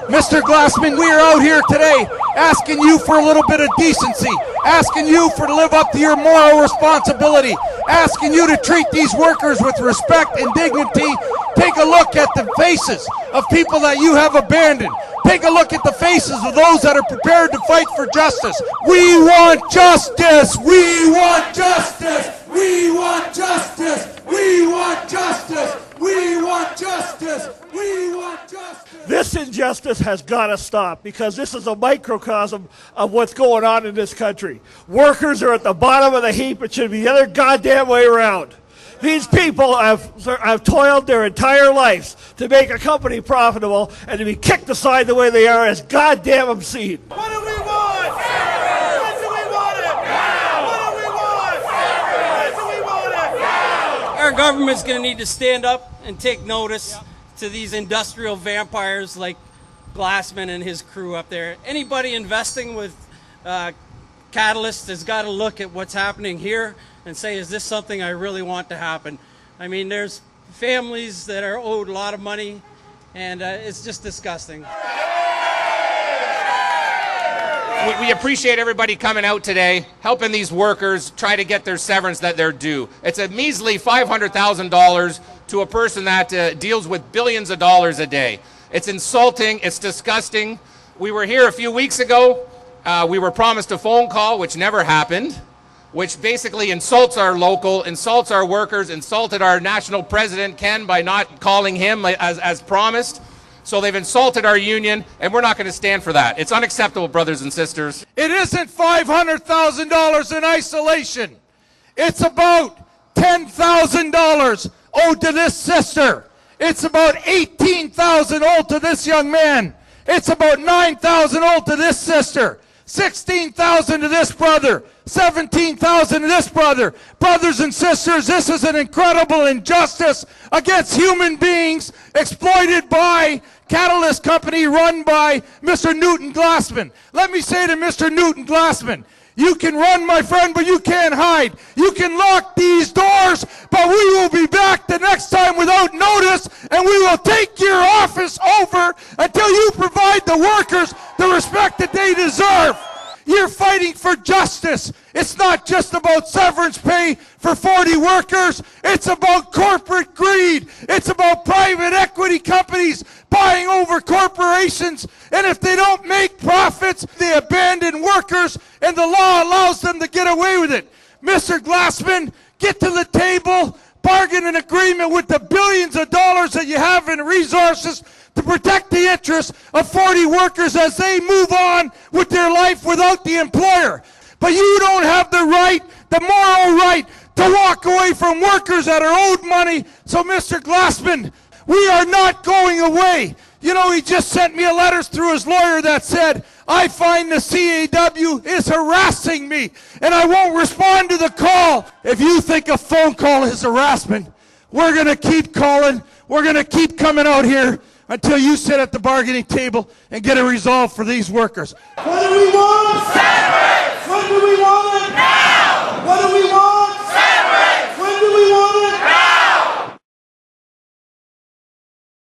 Mr. Glassman, we are out here today asking you for a little bit of decency, asking you to live up to your moral responsibility, asking you to treat these workers with respect and dignity. Take a look at the faces of people that you have abandoned. Take a look at the faces of those that are prepared to fight for justice. We want justice! We want justice! We want justice! We want justice! We want justice! We want justice! This injustice has got to stop, because this is a microcosm of what's going on in this country. Workers are at the bottom of the heap. It should be the other goddamn way around. These people have toiled their entire lives to make a company profitable, and to be kicked aside the way they are is goddamn obscene. What do we want? When do we want it? Now! What do we want? When do we want it? Now! Our government's going to need to stand up and take notice to these industrial vampires like Glassman and his crew up there. Anybody investing with Catalyst has got to look at what's happening here and say, is this something I really want to happen? I mean, there's families that are owed a lot of money, and it's just disgusting. We appreciate everybody coming out today, helping these workers try to get their severance that they're due. It's a measly $500,000 to a person that deals with billions of dollars a day. It's insulting, it's disgusting. We were here a few weeks ago. We were promised a phone call, which never happened, which basically insults our local, insults our workers, insulted our national president, Ken, by not calling him as promised. So they've insulted our union, and we're not going to stand for that. It's unacceptable, brothers and sisters. It isn't $500,000 in isolation. It's about $10,000 owed to this sister. It's about $18,000 owed to this young man. It's about $9,000 owed to this sister. $16,000 to this brother, $17,000 to this brother. Brothers and sisters, this is an incredible injustice against human beings exploited by Catalyst Company run by Mr. Newton Glassman. Let me say to Mr. Newton Glassman, you can run, my friend, but you can't hide. You can lock these doors, but we will be back the next time without notice, and we will take your office over until you provide the workers the respect that they deserve. You're fighting for justice. It's not just about severance pay for 40 workers. It's about corporate greed. It's about private equity companies buying over corporations. And if they don't make profits, they abandon workers, and the law allows them to get away with it. Mr. Glassman, get to the table, bargain an agreement with the billions of dollars that you have in resources to protect the interests of 40 workers as they move on with their life without the employer. But you don't have the right, the moral right, to walk away from workers that are owed money. So, Mr. Glassman, we are not going away. You know, he just sent me a letter through his lawyer that said, I find the CAW is harassing me, and I won't respond to the call. If you think a phone call is harassment, we're going to keep calling. We're going to keep coming out here until you sit at the bargaining table and get a resolve for these workers. What do we want? Severance! What do we want?